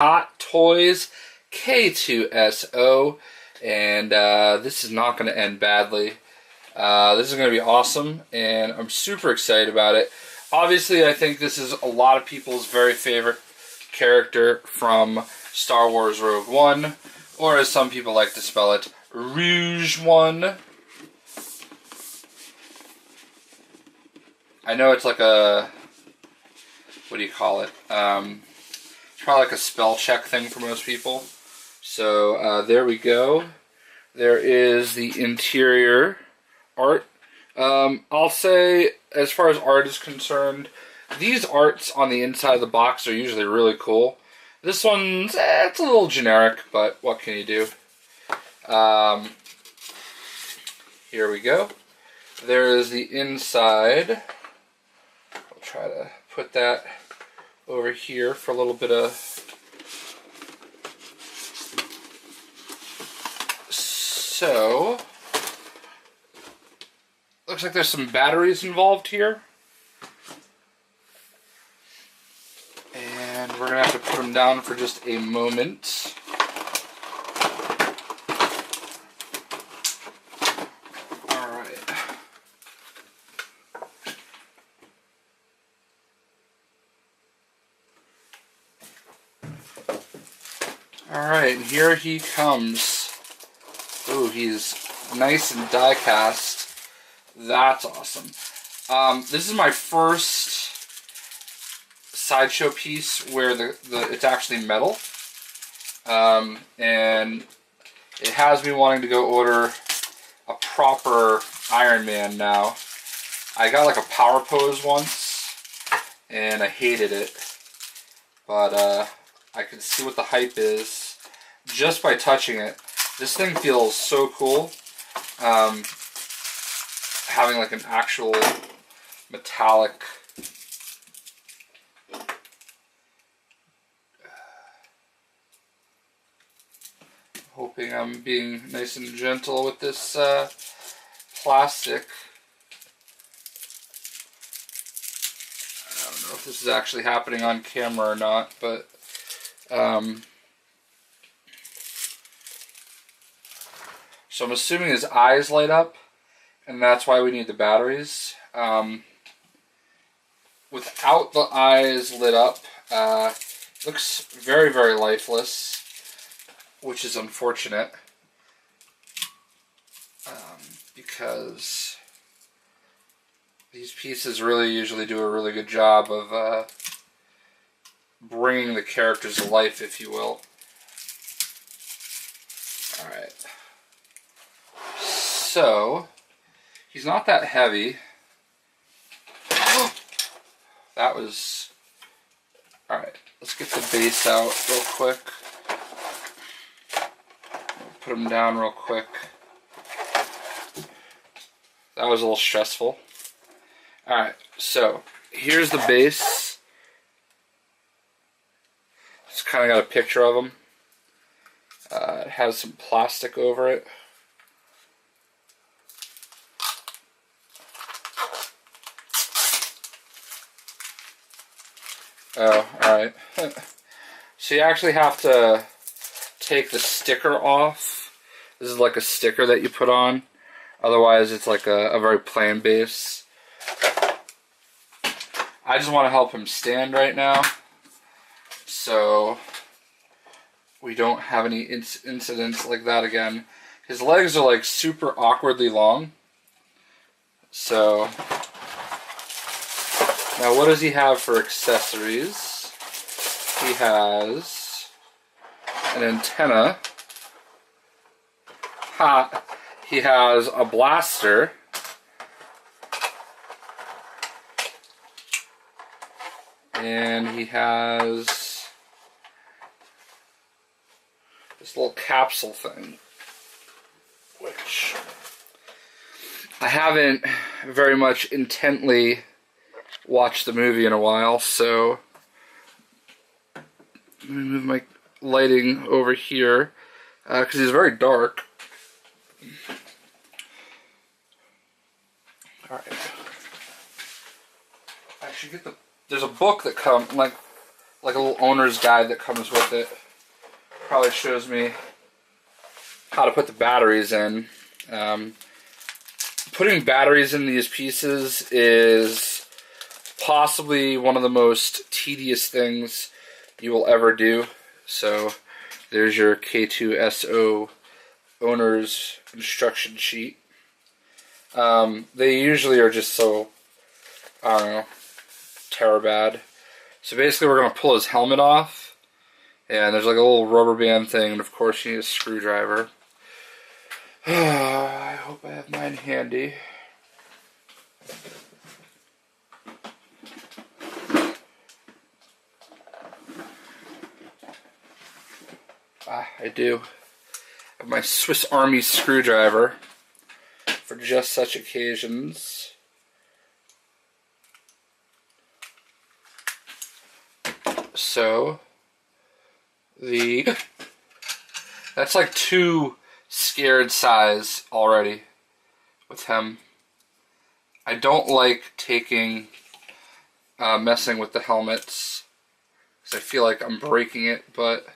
Hot Toys K2SO, and this is not going to end badly. This is going to be awesome, and I'm super excited about it. Obviously, I think this is a lot of people's very favorite character from Star Wars Rogue One, or as some people like to spell it, Rouge One. I know it's like a, what do you call it? It's probably like a spell check thing for most people. So there we go. There is the interior art. I'll say, as far as art is concerned, these arts on the inside of the box are usually really cool. This one's, it's a little generic, but what can you do? Here we go. There is the inside. I'll try to put that over here for a little bit of... So, looks like there's some batteries involved here. And we're going to have to put them down for just a moment. Alright. Alright, and here he comes. Ooh, he's nice and die cast. That's awesome. This is my first sideshow piece where it's actually metal. And it has me wanting to go order a proper Iron Man now. I got like a power pose once, and I hated it. But I can see what the hype is just by touching it. This thing feels so cool, having like an actual metallic hoping I'm being nice and gentle with this plastic. I don't know if this is actually happening on camera or not, but so I'm assuming his eyes light up, and that's why we need the batteries. Without the eyes lit up, looks very, very lifeless, which is unfortunate, because these pieces really usually do a really good job of bringing the characters to life, if you will. Alright. So, he's not that heavy. That was... Alright, let's get the base out real quick. Put him down real quick. That was a little stressful. Alright, so, here's the base. Just kind of got a picture of him. It has some plastic over it. Oh, alright. So you actually have to take the sticker off. This is like a sticker that you put on. Otherwise it's like a very plain base. I just want to help him stand right now, so we don't have any incidents like that again. His legs are like super awkwardly long. So... now, what does he have for accessories? He has an antenna. He has a blaster. And he has this little capsule thing, which I haven't very much intently watched the movie in a while, so let me move my lighting over here because it's very dark. Alright. I should get the... there's a book that comes, like like a little owner's guide that comes with it. Probably shows me how to put the batteries in. Putting batteries in these pieces is possibly one of the most tedious things you will ever do. So there's your K2SO owner's instruction sheet. They usually are just so, I don't know, terabad. So basically we're going to pull his helmet off, and there's like a little rubber band thing, and of course you need a screwdriver. I hope I have mine handy. I do. I have my Swiss Army screwdriver for just such occasions. So, that's like 2 scared size already with him. I don't like messing with the helmets, because I feel like I'm breaking it, but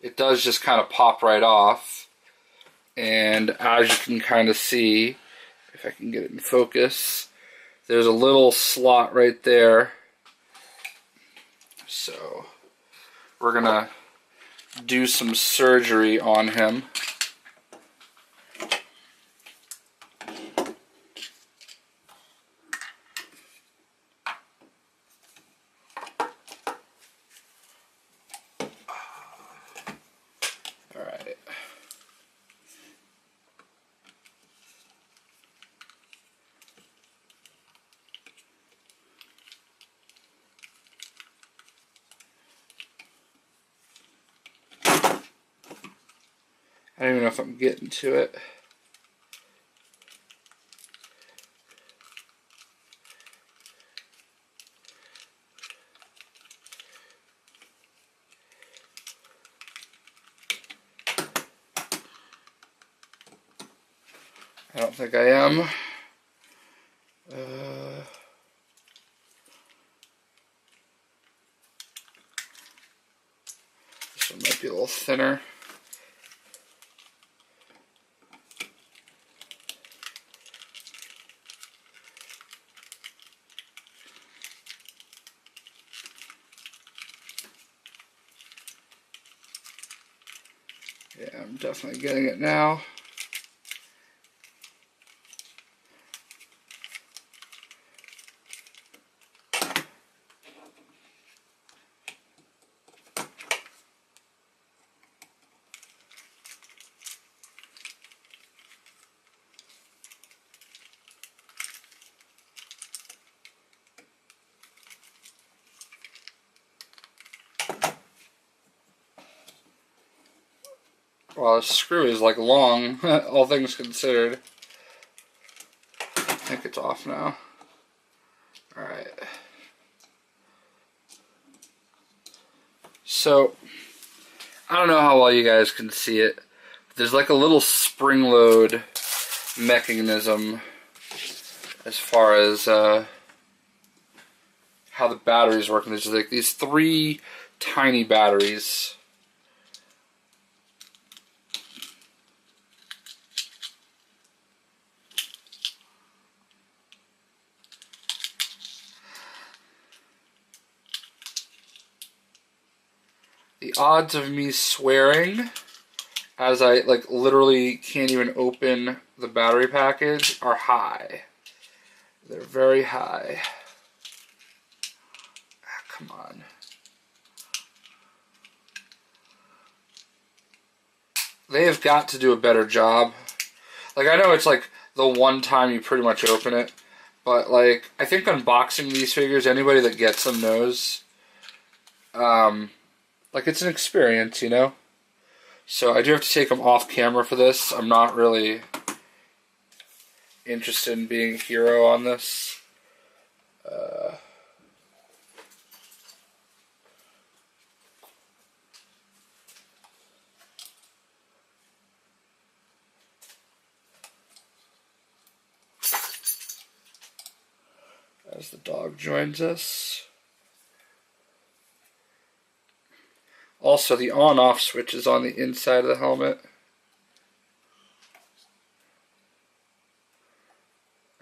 it does just kind of pop right off. And as you can kind of see, if I can get it in focus, there's a little slot right there. So we're gonna do some surgery on him. Alright. I don't even know if I'm getting to it. I don't think I am. This one might be a little thinner. Yeah, I'm definitely getting it now. Well, the screw is like long, all things considered. I think it's off now. Alright. So, I don't know how well you guys can see it. There's like a little spring load mechanism as far as how the batteries work. And there's like these 3 tiny batteries. The odds of me swearing as I like literally can't even open the battery package are high. They're very high. Come on. They have got to do a better job. Like, I know it's like the one time you pretty much open it, but like, I think unboxing these figures, anybody that gets them knows, like, it's an experience, you know? So I do have to take them off camera for this. I'm not really interested in being a hero on this. As the dog joins us. also the on-off switch is on the inside of the helmet.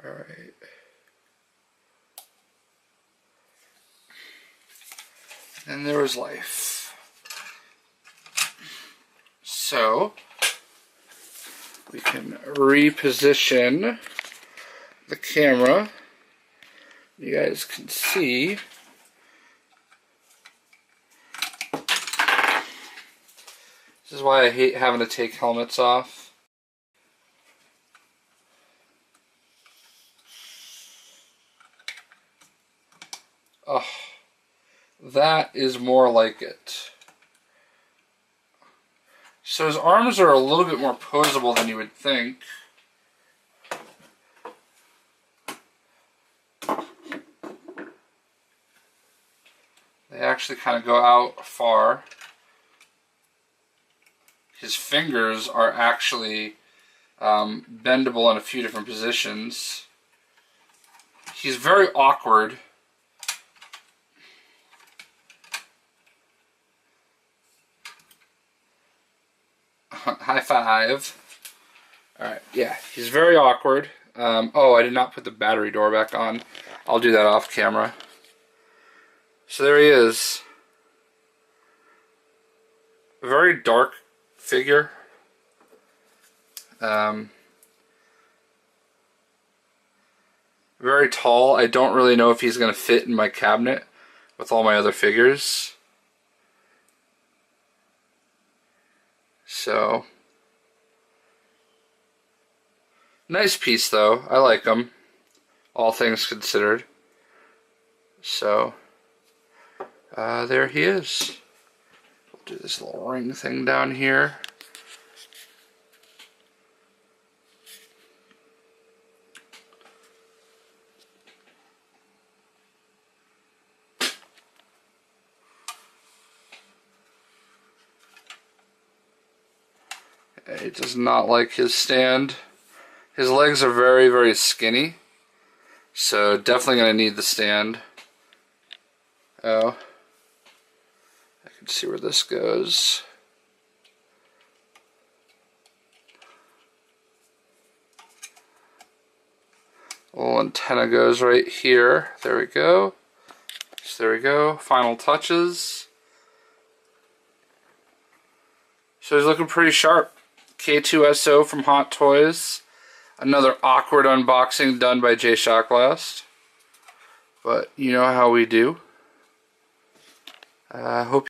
Alright. And there was life. So, we can reposition the camera. You guys can see. This is why I hate having to take helmets off. Oh, that is more like it. So his arms are a little bit more posable than you would think. They actually kind of go out far. His fingers are actually bendable in a few different positions. He's very awkward. High five. Alright, yeah, he's very awkward. Oh, I did not put the battery door back on. I'll do that off camera. So there he is. A very dark figure. Very tall. I don't really know if he's going to fit in my cabinet with all my other figures. So, nice piece though. I like him, all things considered. So, there he is. We'll do this little ring thing down here. He does not like his stand. His legs are very, very skinny, so definitely going to need the stand. Oh, I can see where this goes. Little antenna goes right here. There we go. So there we go. Final touches. So he's looking pretty sharp. K2SO from Hot Toys. Another awkward unboxing done by J Shocklast. But you know how we do. Hope